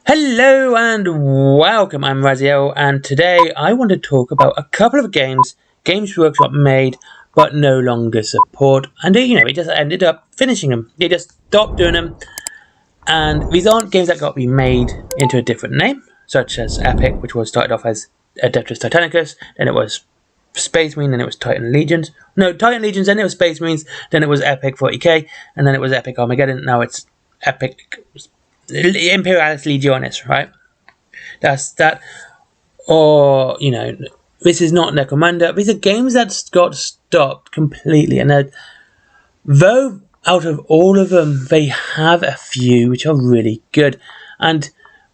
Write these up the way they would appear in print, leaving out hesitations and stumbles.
Hello and welcome, I'm Raziel, and today I want to talk about a couple of games Games Workshop made but no longer support, and they just ended up finishing them. They just stopped doing them, and these aren't games that got remade into a different name, such as Epic, which was started off as Adeptus Titanicus, then it was Space Marine, then it was Titan Legions. No, Titan Legions, then it was Space Marines, then it was Epic 40k, and then it was Epic Armageddon, now it's Epic Imperialis Legionis, right? That's that. Or, this is not Necromunda. These are games that got stopped completely. And though out of all of them, they have a few which are really good. And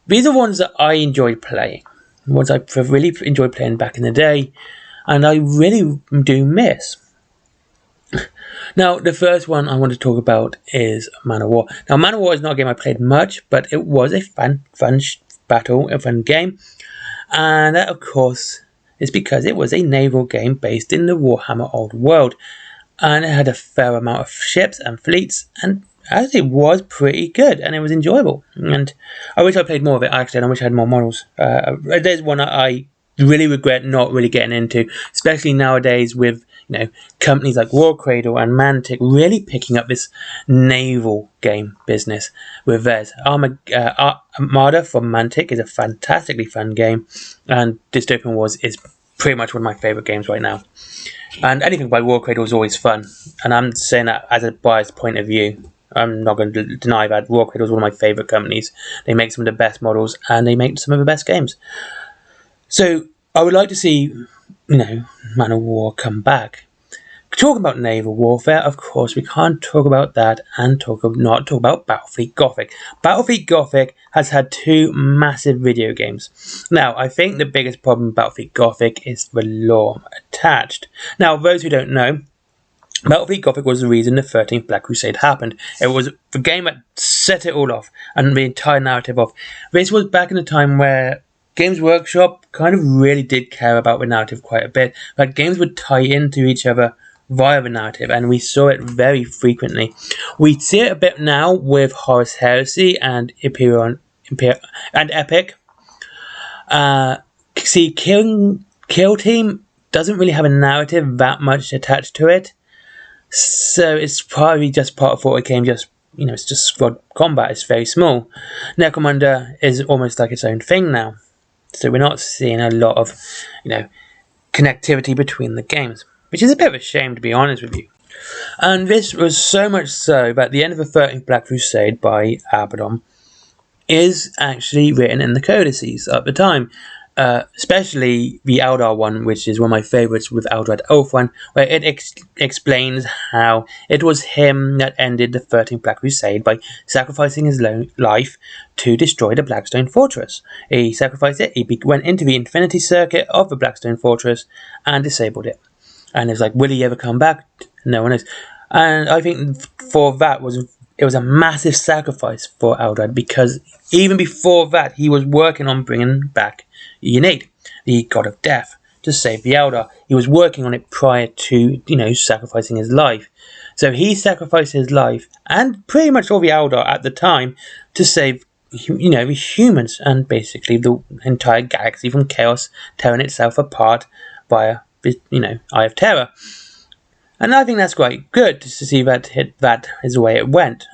these are ones that I enjoyed playing. Ones I really enjoyed playing back in the day. And I really do miss. Now, the first one I want to talk about is Man of War. Now, Man of War is not a game I played much, but it was a fun game. And that, of course, is because it was a naval game based in the Warhammer old world. And it had a fair amount of ships and fleets, and actually it was pretty good, and it was enjoyable. And I wish I played more of it, actually, and I wish I had more models. There's one that I really regret not really getting into, especially nowadays with companies like Warcradle and Mantic really picking up this naval game business with theirs. Armada from Mantic is a fantastically fun game, and Dystopian Wars is pretty much one of my favourite games right now. And anything by Warcradle is always fun, and I'm saying that as a biased point of view. I'm not going to deny that Warcradle is one of my favourite companies. They make some of the best models, and they make some of the best games. So I would like to see, Man of War come back. Talking about naval warfare, of course, we can't talk about that and not talk about Battlefleet Gothic. Battlefleet Gothic has had two massive video games. Now, I think the biggest problem with Battlefleet Gothic is the lore attached. Now, those who don't know, Battlefleet Gothic was the reason the 13th Black Crusade happened. It was the game that set it all off and the entire narrative off. This was back in the time where Games Workshop kind of really did care about the narrative quite a bit. Like, games would tie into each other via the narrative, and we saw it very frequently. We see it a bit now with Horus Heresy and Epic. Kill Team doesn't really have a narrative that much attached to it, so it's probably just part of 40k game. It's just squad combat. It's very small. Necromunda is almost like its own thing now. So we're not seeing a lot of, connectivity between the games, which is a bit of a shame, to be honest with you. And this was so much so that the end of the 13th Black Crusade by Abaddon is actually written in the codices at the time. Especially the Eldar one, which is one of my favourites with Eldrad Ulthuan, where it explains how it was him that ended the 13th Black Crusade by sacrificing his life to destroy the Blackstone Fortress. He sacrificed it, he went into the Infinity Circuit of the Blackstone Fortress and disabled it. And it was like, will he ever come back? No one knows. And I think for that it was a massive sacrifice for Eldrad, because even before that he was working on bringing back Unade, the god of death, to save the Eldar. He was working on it prior to, sacrificing his life. So he sacrificed his life and pretty much all the Eldar at the time to save, humans and basically the entire galaxy from chaos tearing itself apart via, Eye of Terror. And I think that's quite good to see that is the way it went.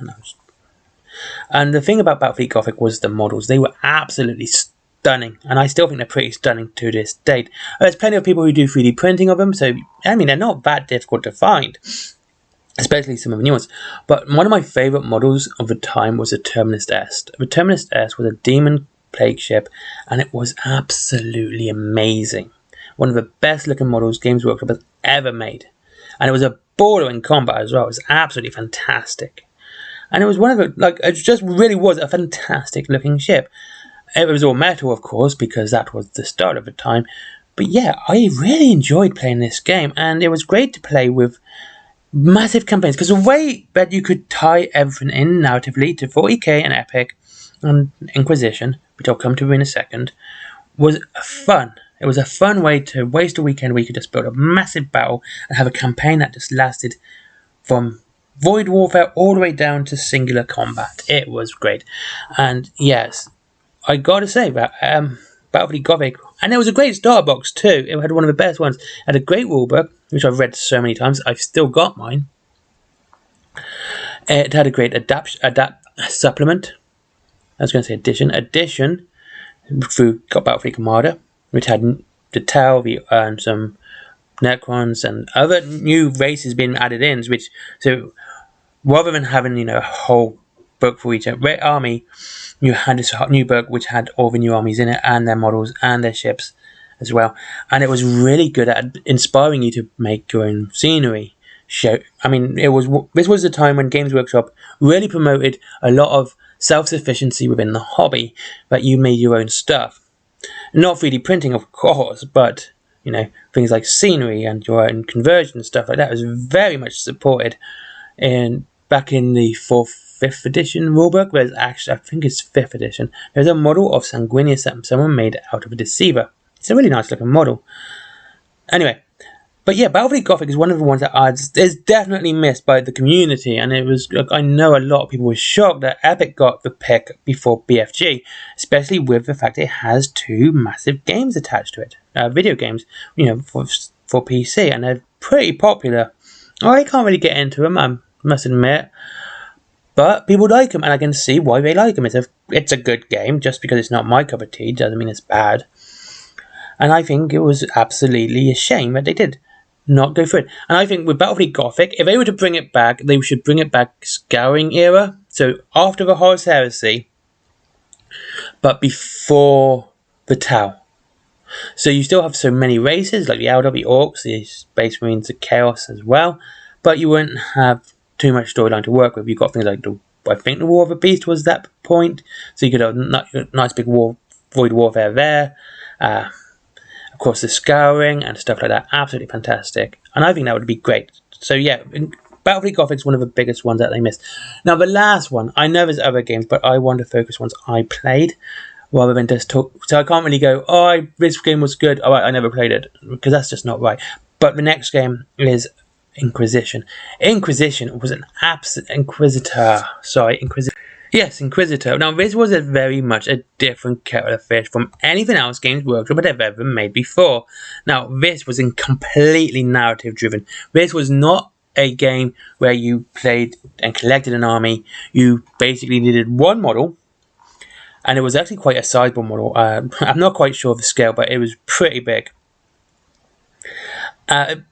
And the thing about Battlefleet Gothic was the models. They were absolutely stunning, and I still think they're pretty stunning to this date. There's plenty of people who do 3D printing of them, so they're not that difficult to find, especially some of the new ones. But one of my favourite models of the time was the Terminus Est. The Terminus Est was a demon plague ship, and it was absolutely amazing. One of the best looking models Games Workshop has ever made. And it was a baller in combat as well. It was absolutely fantastic. And it was it just really was a fantastic looking ship. It was all metal, of course, because that was the start of the time. But yeah, I really enjoyed playing this game, and it was great to play with massive campaigns, because the way that you could tie everything in narratively to 40k and Epic and Inquisition, which I'll come to in a second, was fun. It was a fun way to waste a weekend where you could just build a massive battle and have a campaign that just lasted from void warfare all the way down to singular combat. It was great. And yes, I gotta say that Battlefleet Gothic, and it was a great starter box too. It had one of the best ones. It had a great rulebook, which I've read so many times. I've still got mine. It had a great adapt supplement. I was going to say edition. Got Battlefleet Commander, which had the Tau, and some Necrons and other new races being added in. So rather than having a whole book for each army, you had this new book which had all the new armies in it and their models and their ships as well. And it was really good at inspiring you to make your own scenery. This was a time when Games Workshop really promoted a lot of self-sufficiency within the hobby, that you made your own stuff. Not 3D printing, of course, but things like scenery and your own conversion stuff like that was very much supported. And back in the 5th edition rulebook, whereas actually I think it's 5th edition, there's a model of Sanguinius that someone made out of a deceiver. It's a really nice looking model. Anyway, but yeah, Battlefleet Gothic is one of the ones that is definitely missed by the community, and I know a lot of people were shocked that Epic got the pick before BFG, especially with the fact it has 2 massive games attached to it, video games, for PC, and they're pretty popular. I can't really get into them, I must admit, but people like them, and I can see why they like them. It's a good game. Just because it's not my cup of tea doesn't mean it's bad. And I think it was absolutely a shame that they did not go for it. And I think with Battlefleet Gothic, if they were to bring it back, they should bring it back Scouring era. So after the Horus Heresy, but before the Tau. So you still have so many races, like the Eldar, the Orcs, the Space Marines, the Chaos as well. But you wouldn't have too much storyline to work with. You've got things like I think the War of the Beast was that point. So you could have a nice big void warfare there. Of course, the Scouring and stuff like that. Absolutely fantastic. And I think that would be great. So yeah, Battlefleet Gothic is one of the biggest ones that they missed. Now the last one, I know there's other games, but I want to focus ones I played rather than just talk. So I can't really go, this game was good. All right, I never played it, because that's just not right. But the next game is Inquisition. Inquisition was an absolute Inquisitor. Yes, Inquisitor. Now, this was very much a different kettle of fish from anything else Games Workshop had ever made before. Now, this was completely narrative-driven. This was not a game where you played and collected an army. You basically needed one model, and it was actually quite a sizable model. I'm not quite sure of the scale, but it was pretty big. The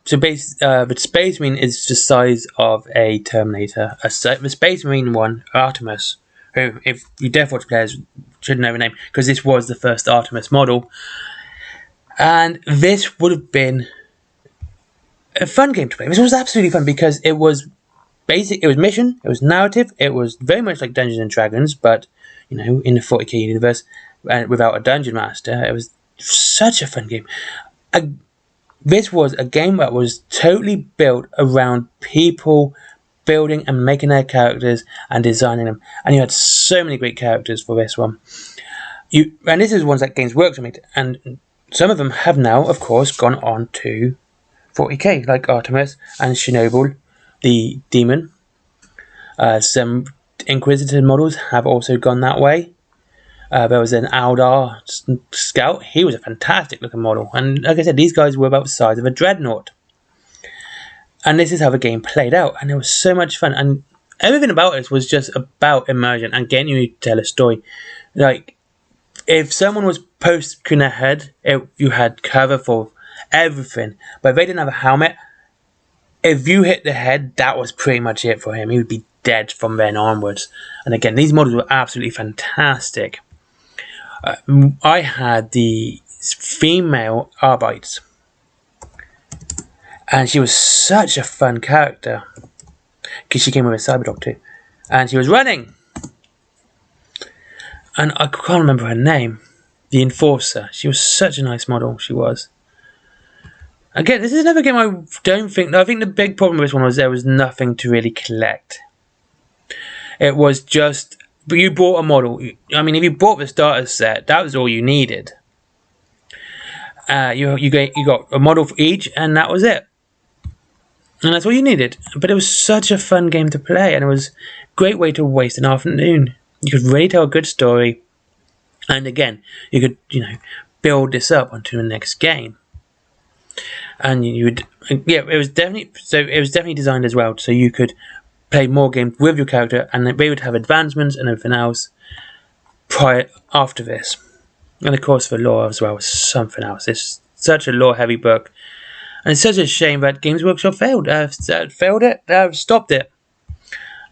Space Marine is the size of a Terminator. The Space Marine one, Artemis, who, if you Death Watch players should know the name, because this was the first Artemis model. And this would have been a fun game to play. This was absolutely fun because it was basic, it was mission, it was narrative, it was very much like Dungeons and Dragons, but in the 40k universe, without a dungeon master. It was such a fun game. This was a game that was totally built around people building and making their characters and designing them. And you had so many great characters for this one. And this is ones that Games Workshop made. And some of them have now, of course, gone on to 40k, like Artemis and Chernobyl, the Demon. Some Inquisitor models have also gone that way. There was an Eldar Scout. He was a fantastic looking model. And like I said, these guys were about the size of a Dreadnought. And this is how the game played out. And it was so much fun. And everything about it was just about immersion and getting you to tell a story. Like, if someone was poking their head, you had cover for everything. But if they didn't have a helmet, if you hit the head, that was pretty much it for him. He would be dead from then onwards. And again, these models were absolutely fantastic. I had the female Arbites, and she was such a fun character because she came with a Cyberdog too, and she was running, and I can't remember her name. The Enforcer. She was such a nice model. She was. Again, this is another game I think the big problem with this one was there was nothing to really collect. It was just, but you bought a model. I mean, if you bought the starter set, that was all you needed. You got a model for each, and that was it. And that's all you needed. But it was such a fun game to play, and it was a great way to waste an afternoon. You could really tell a good story, And again, you could, build this up onto the next game. And you would, it was definitely designed as well, so you could play more games with your character, and they would have advancements and everything else after this. And of course, the lore as well was something else. It's such a lore-heavy book, and it's such a shame that Games Workshop stopped it.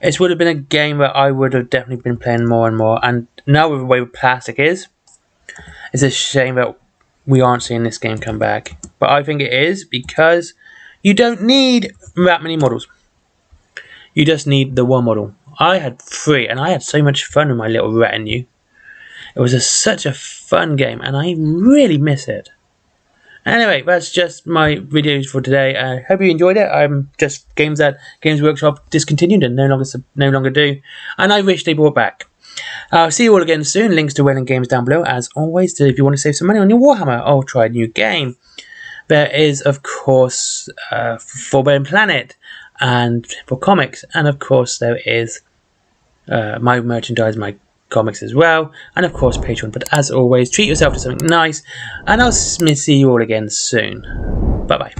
It would have been a game that I would have definitely been playing more and more. And now with the way plastic is, it's a shame that we aren't seeing this game come back. But I think it is because you don't need that many models. You just need the one model. I had 3, and I had so much fun with my little retinue. It was such a fun game, and I really miss it. Anyway, that's just my videos for today. I hope you enjoyed it. Just games that Games Workshop discontinued and no longer do, and I wish they brought back. I'll see you all again soon. Links to Wayland Games down below, as always. If you want to save some money on your Warhammer or try a new game, there is, of course, Forbidden Planet and for comics, and of course there is my merchandise, my comics as well, and of course Patreon. But as always, treat yourself to something nice, and I'll see you all again soon. Bye bye.